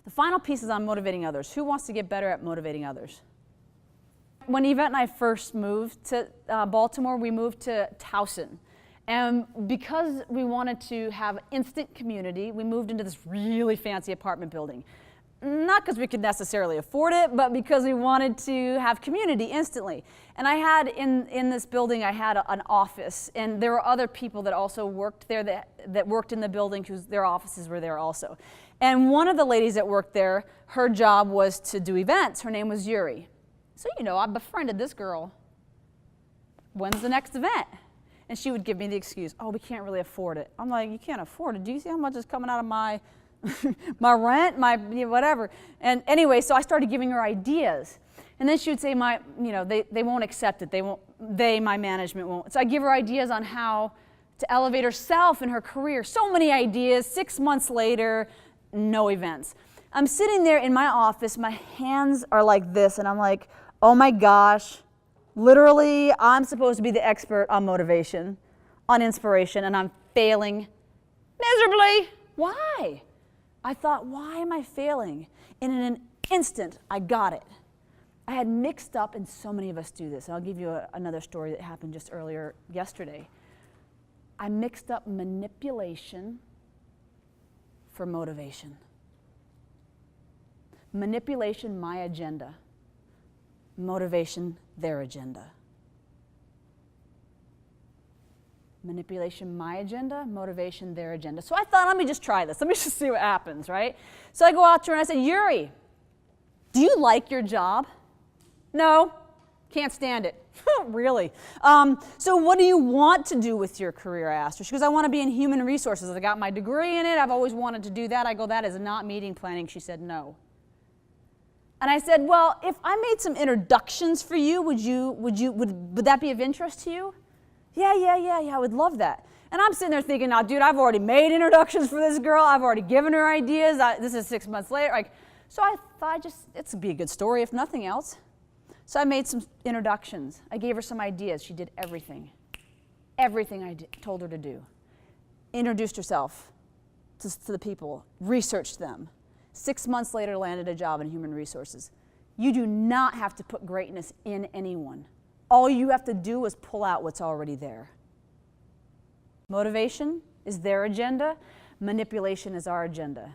The final piece is on motivating others. Who wants to get better at motivating others? When Yvette and I first moved to Baltimore, we moved to Towson. And because we wanted to have instant community, we moved into this really fancy apartment building. Not because we could necessarily afford it, but because we wanted to have community instantly. And I had, in this building, I had an office, and there were other people that also worked there that worked in the building whose their offices were there also. And one of the ladies that worked there, her job was to do events. Her name was Yuri. So, you know, I befriended this girl. When's the next event? And she would give me the excuse, oh, we can't really afford it. I'm like, you can't afford it? Do you see how much is coming out of my my rent, my whatever? And anyway, so I started giving her ideas. And then she would say, they won't accept it. My management won't. So I give her ideas on how to elevate herself in her career. So many ideas. 6 months later, no events. I'm sitting there in my office, my hands are like this, and I'm like, oh my gosh, literally, I'm supposed to be the expert on motivation, on inspiration, and I'm failing miserably. Why? I thought, why am I failing? And in an instant, I got it. I had mixed up, and so many of us do this. I'll give you another story that happened just earlier yesterday. I mixed up manipulation for motivation. Manipulation, my agenda. Motivation, their agenda. Manipulation, my agenda. Motivation, their agenda. So I thought, let me just try this. Let me just see what happens, right? So I go out to her and I say, Yuri, do you like your job? No, can't stand it. Really? So what do you want to do with your career? I asked her. She goes, I want to be in human resources. I got my degree in it. I've always wanted to do that. I go, that is not meeting planning. She said, no. And I said, well, if I made some introductions for you, would that be of interest to you? Yeah, I would love that. And I'm sitting there thinking, now, dude, I've already made introductions for this girl. I've already given her ideas. This is 6 months later. So I thought it's be a good story, if nothing else. So I made some introductions. I gave her some ideas. She did everything. Everything I told her to do. Introduced herself to the people, researched them. 6 months later, landed a job in human resources. You do not have to put greatness in anyone. All you have to do is pull out what's already there. Motivation is their agenda. Manipulation is our agenda.